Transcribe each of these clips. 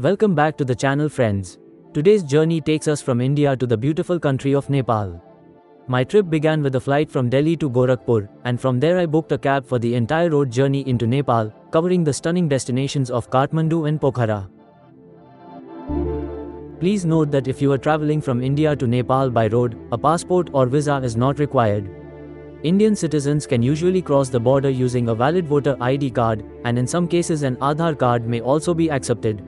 Welcome back to the channel, friends. Today's journey takes us from India to the beautiful country of Nepal. My trip began with a flight from Delhi to Gorakhpur, and from there I booked a cab for the entire road journey into Nepal, covering the stunning destinations of Kathmandu and Pokhara. Please note that if you are traveling from India to Nepal by road, a passport or visa is not required. Indian citizens can usually cross the border using a valid voter ID card, and in some cases an Aadhaar card may also be accepted.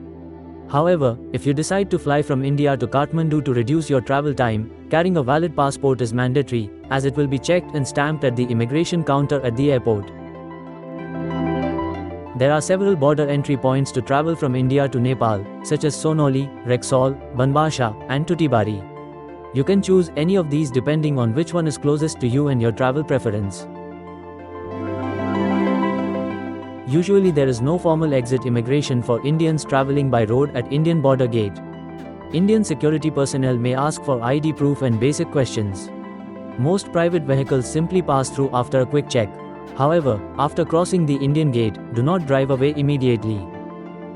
However, if you decide to fly from India to Kathmandu to reduce your travel time, carrying a valid passport is mandatory, as it will be checked and stamped at the immigration counter at the airport. There are several border entry points to travel from India to Nepal, such as Sonauli, Rexall, Banbasha, and Thuthibari. You can choose any of these depending on which one is closest to you and your travel preference. Usually there is no formal exit immigration for Indians traveling by road at Indian border gate. Indian security personnel may ask for ID proof and basic questions. Most private vehicles simply pass through after a quick check. However, after crossing the Indian gate, do not drive away immediately.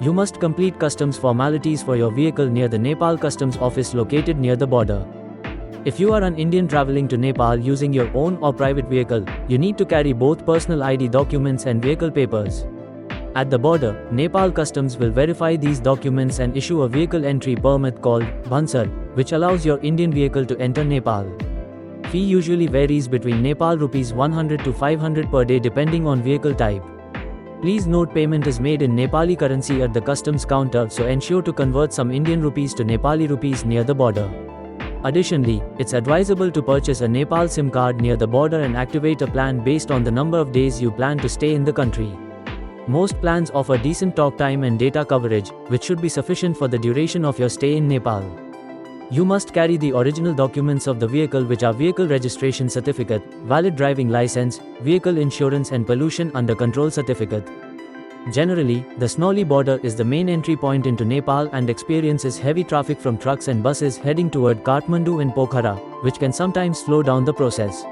You must complete customs formalities for your vehicle near the Nepal Customs Office located near the border. If you are an Indian traveling to Nepal using your own or private vehicle, you need to carry both personal ID documents and vehicle papers. At the border, Nepal Customs will verify these documents and issue a vehicle entry permit called Bhansar, which allows your Indian vehicle to enter Nepal. Fee usually varies between Nepal rupees 100 to 500 per day depending on vehicle type. Please note payment is made in Nepali currency at the customs counter, so ensure to convert some Indian rupees to Nepali rupees near the border. Additionally, it's advisable to purchase a Nepal SIM card near the border and activate a plan based on the number of days you plan to stay in the country. Most plans offer decent talk time and data coverage, which should be sufficient for the duration of your stay in Nepal. You must carry the original documents of the vehicle, which are vehicle registration certificate, valid driving license, vehicle insurance and pollution under control certificate. Generally, the Sonauli border is the main entry point into Nepal and experiences heavy traffic from trucks and buses heading toward Kathmandu and Pokhara, which can sometimes slow down the process.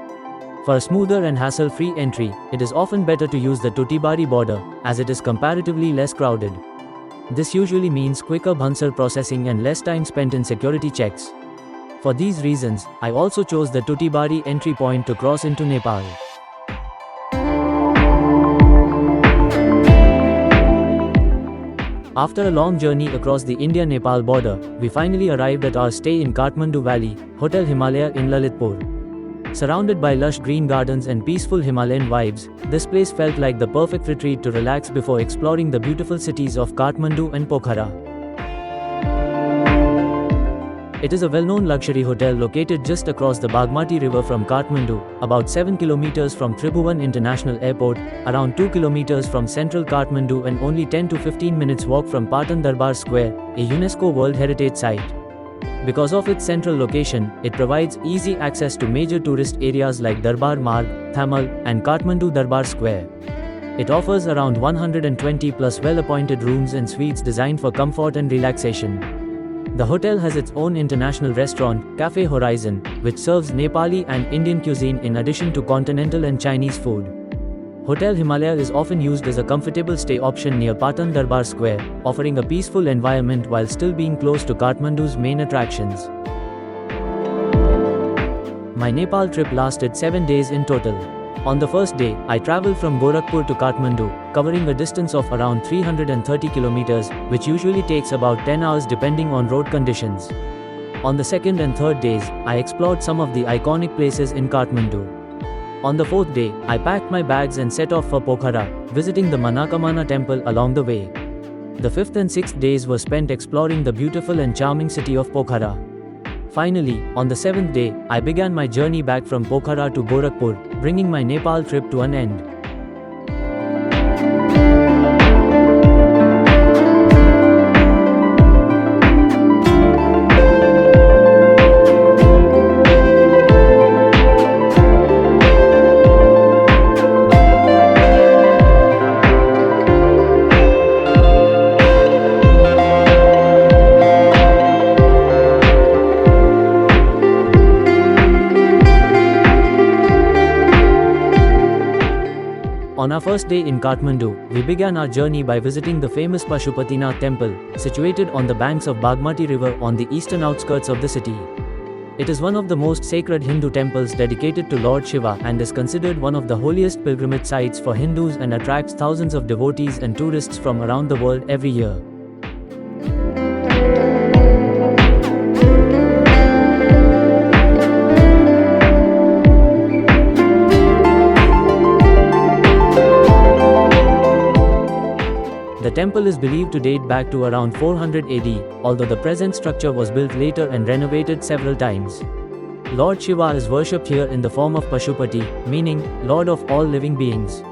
For a smoother and hassle-free entry, it is often better to use the Thuthibari border, as it is comparatively less crowded. This usually means quicker Bhansar processing and less time spent in security checks. For these reasons, I also chose the Thuthibari entry point to cross into Nepal. After a long journey across the India-Nepal border, we finally arrived at our stay in Kathmandu Valley, Hotel Himalaya in Lalitpur. Surrounded by lush green gardens and peaceful Himalayan vibes, this place felt like the perfect retreat to relax before exploring the beautiful cities of Kathmandu and Pokhara. It is a well-known luxury hotel located just across the Bagmati River from Kathmandu, about 7 kilometers from Tribhuvan International Airport, around 2 kilometers from central Kathmandu and only 10 to 15 minutes walk from DurbarSquare, a UNESCO World Heritage Site. Because of its central location, it provides easy access to major tourist areas like Darbar Marg, Thamal, and Kathmandu DurbarSquare. It offers around 120 plus well-appointed rooms and suites designed for comfort and relaxation. The hotel has its own international restaurant, Cafe Horizon, which serves Nepali and Indian cuisine in addition to continental and Chinese food. Hotel Himalaya is often used as a comfortable stay option near Patan DurbarSquare, offering a peaceful environment while still being close to Kathmandu's main attractions. My Nepal trip lasted 7 days in total. On the first day, I traveled from Gorakhpur to Kathmandu, covering a distance of around 330 kilometers, which usually takes about 10 hours depending on road conditions. On the second and third days, I explored some of the iconic places in Kathmandu. On the fourth day, I packed my bags and set off for Pokhara, visiting the Manakamana Temple along the way. The fifth and sixth days were spent exploring the beautiful and charming city of Pokhara. Finally, on the seventh day, I began my journey back from Pokhara to Gorakhpur, bringing my Nepal trip to an end. On our first day in Kathmandu, we began our journey by visiting the famous Pashupatinath Temple, situated on the banks of Bagmati River on the eastern outskirts of the city. It is one of the most sacred Hindu temples dedicated to Lord Shiva and is considered one of the holiest pilgrimage sites for Hindus and attracts thousands of devotees and tourists from around the world every year. The temple is believed to date back to around 400 AD, although the present structure was built later and renovated several times. Lord Shiva is worshipped here in the form of Pashupati, meaning Lord of all living beings.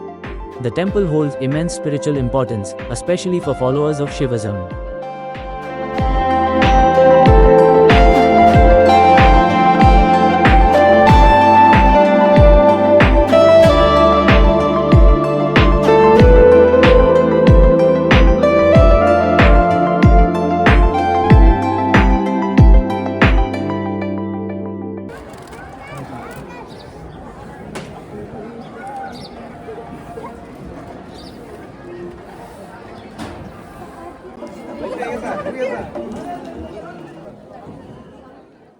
The temple holds immense spiritual importance, especially for followers of Shivism.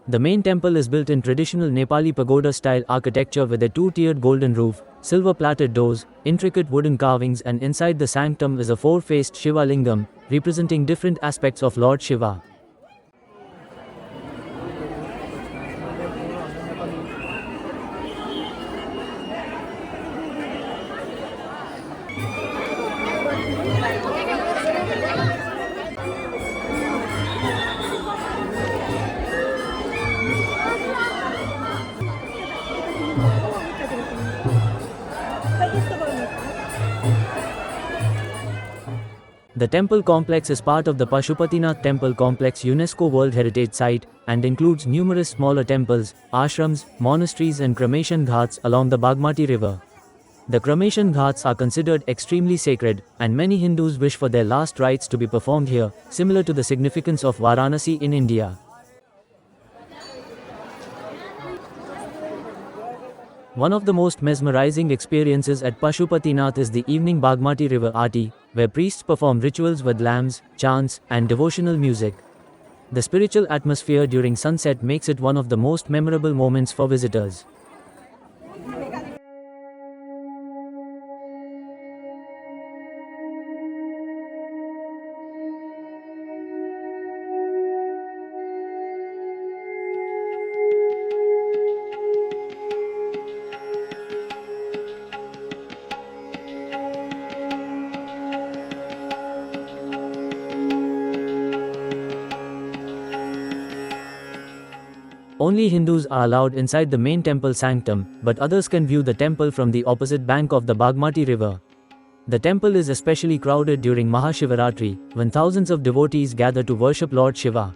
The main temple is built in traditional Nepali pagoda-style architecture with a two-tiered golden roof, silver-plated doors, intricate wooden carvings, and inside the sanctum is a four-faced Shiva Lingam, representing different aspects of Lord Shiva. The temple complex is part of the Pashupatinath Temple Complex UNESCO World Heritage Site and includes numerous smaller temples, ashrams, monasteries and cremation ghats along the Bagmati River. The cremation ghats are considered extremely sacred, and many Hindus wish for their last rites to be performed here, similar to the significance of Varanasi in India. One of the most mesmerizing experiences at Pashupatinath is the evening Bagmati River Aarti, where priests perform rituals with lamps, chants, and devotional music. The spiritual atmosphere during sunset makes it one of the most memorable moments for visitors. Only Hindus are allowed inside the main temple sanctum, but others can view the temple from the opposite bank of the Bagmati River. The temple is especially crowded during Mahashivaratri, when thousands of devotees gather to worship Lord Shiva.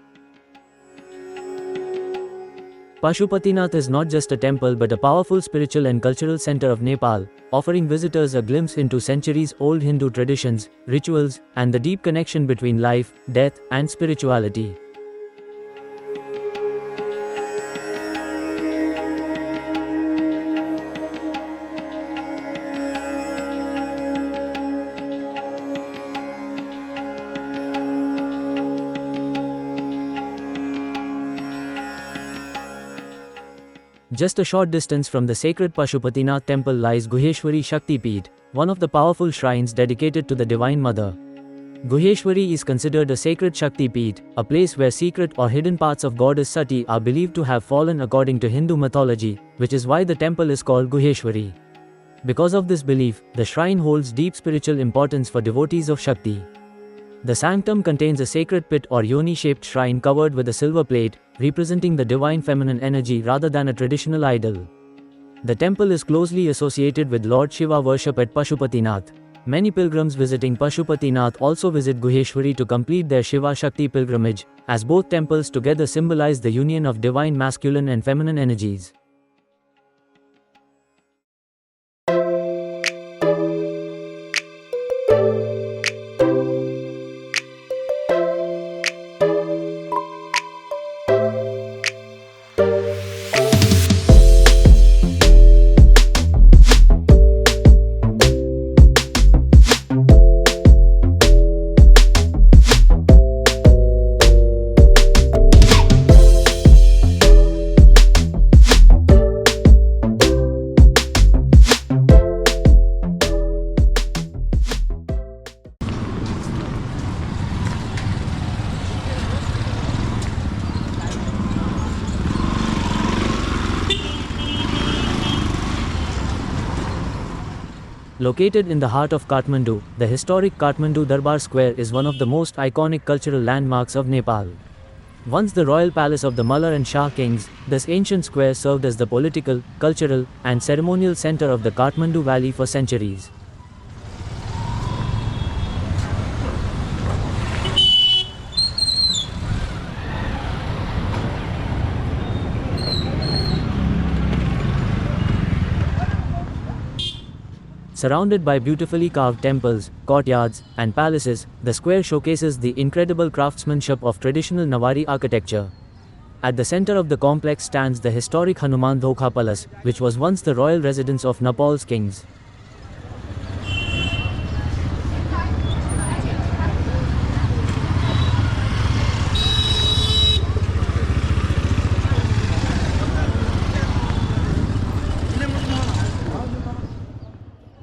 Pashupatinath is not just a temple but a powerful spiritual and cultural center of Nepal, offering visitors a glimpse into centuries-old Hindu traditions, rituals, and the deep connection between life, death, and spirituality. Just a short distance from the sacred Pashupatinath Temple lies Guhyeshwari Shakti Peeth, one of the powerful shrines dedicated to the Divine Mother. Guhyeshwari is considered a sacred Shakti Peeth, a place where secret or hidden parts of goddess Sati are believed to have fallen according to Hindu mythology, which is why the temple is called Guhyeshwari. Because of this belief, the shrine holds deep spiritual importance for devotees of Shakti. The sanctum contains a sacred pit or yoni-shaped shrine covered with a silver plate, representing the divine feminine energy rather than a traditional idol. The temple is closely associated with Lord Shiva worship at Pashupatinath. Many pilgrims visiting Pashupatinath also visit Guhyeshwari to complete their Shiva Shakti pilgrimage, as both temples together symbolize the union of divine masculine and feminine energies. Located in the heart of Kathmandu, the historic Kathmandu DurbarSquare is one of the most iconic cultural landmarks of Nepal. Once the royal palace of the Malar and Shah kings, this ancient square served as the political, cultural, and ceremonial center of the Kathmandu Valley for centuries. Surrounded by beautifully carved temples, courtyards, and palaces, the square showcases the incredible craftsmanship of traditional Nawari architecture. At the center of the complex stands the historic Hanuman Dhokha Palace, which was once the royal residence of Nepal's kings.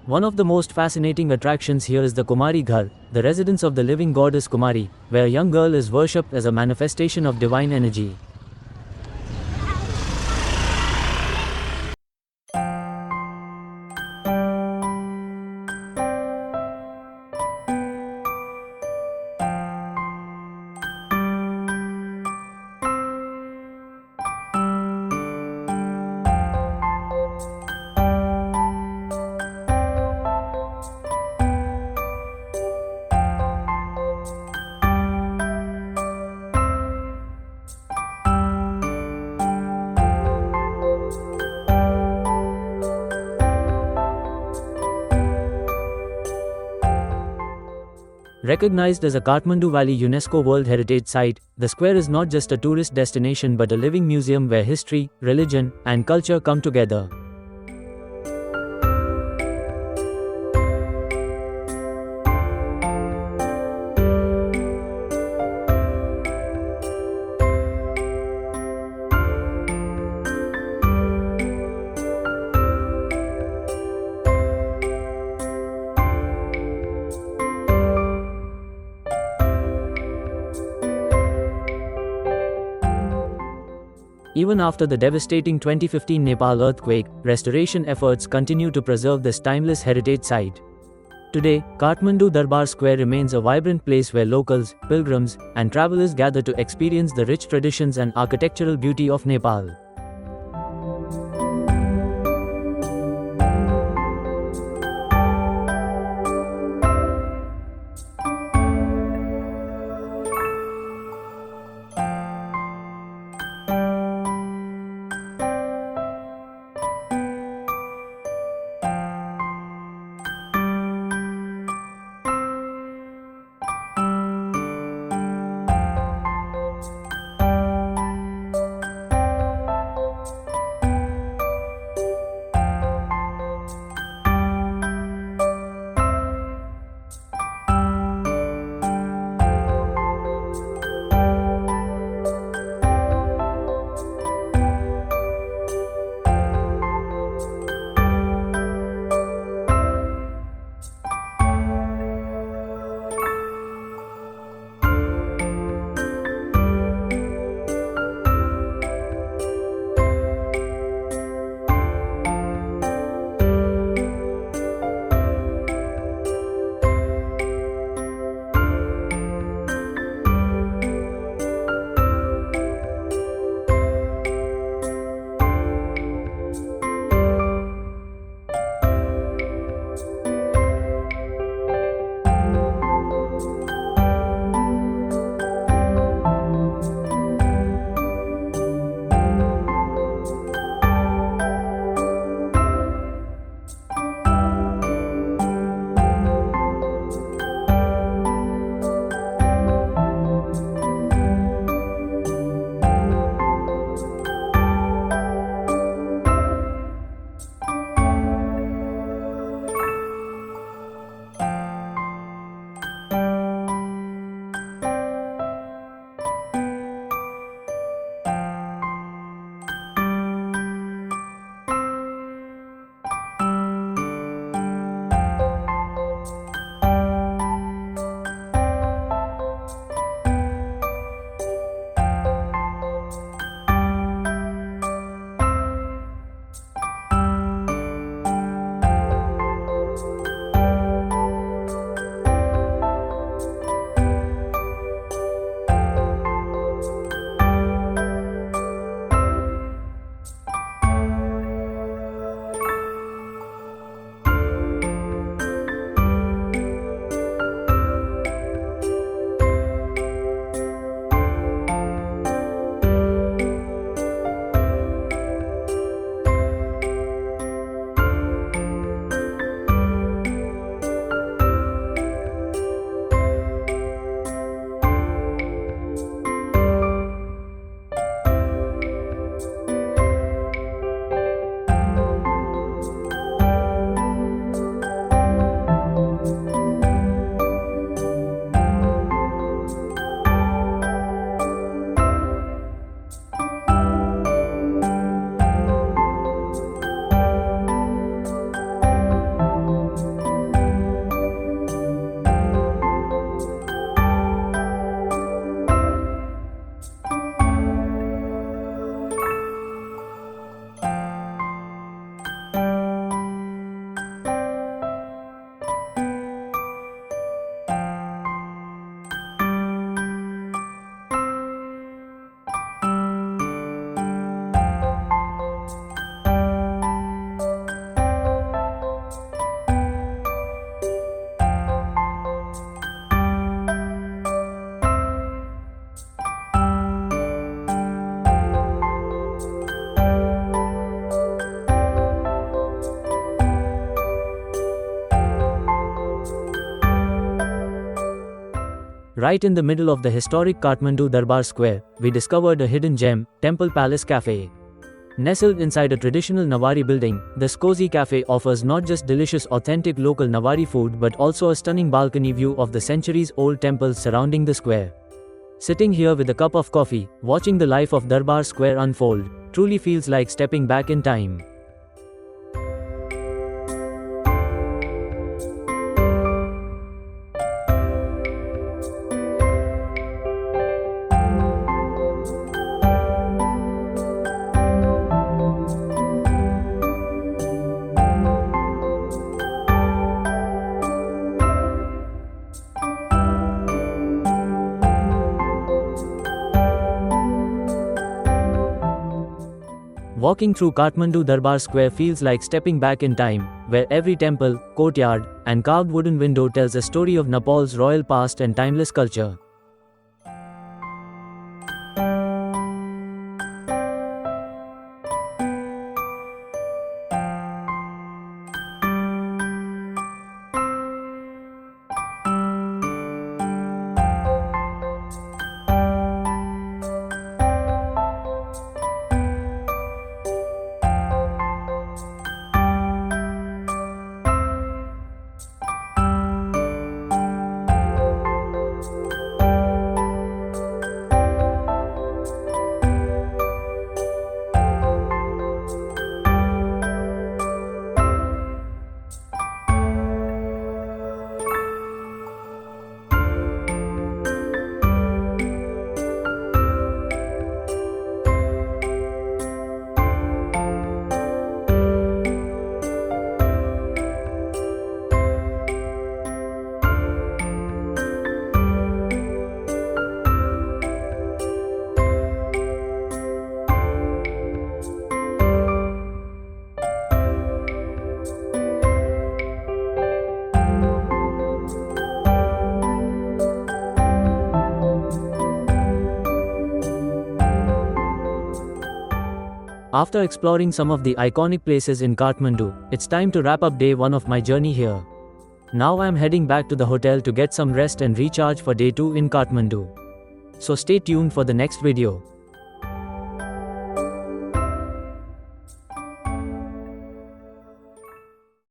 One of the most fascinating attractions here is the Kumari Ghar, the residence of the living goddess Kumari, where a young girl is worshipped as a manifestation of divine energy. Recognized as a Kathmandu Valley UNESCO World Heritage Site, the square is not just a tourist destination but a living museum where history, religion, and culture come together. Even after the devastating 2015 Nepal earthquake, restoration efforts continue to preserve this timeless heritage site. Today, Kathmandu DurbarSquare remains a vibrant place where locals, pilgrims, and travelers gather to experience the rich traditions and architectural beauty of Nepal. Right in the middle of the historic Kathmandu DurbarSquare, we discovered a hidden gem, Temple Palace Cafe. Nestled inside a traditional Nawari building, this cozy cafe offers not just delicious authentic local Nawari food but also a stunning balcony view of the centuries-old temples surrounding the square. Sitting here with a cup of coffee, watching the life of Durbar Square unfold, truly feels like stepping back in time. Walking through Kathmandu Durbar Square feels like stepping back in time, where every temple, courtyard, and carved wooden window tells a story of Nepal's royal past and timeless culture. After exploring some of the iconic places in Kathmandu, it's time to wrap up day 1 of my journey here. Now I'm heading back to the hotel to get some rest and recharge for day 2 in Kathmandu. So stay tuned for the next video.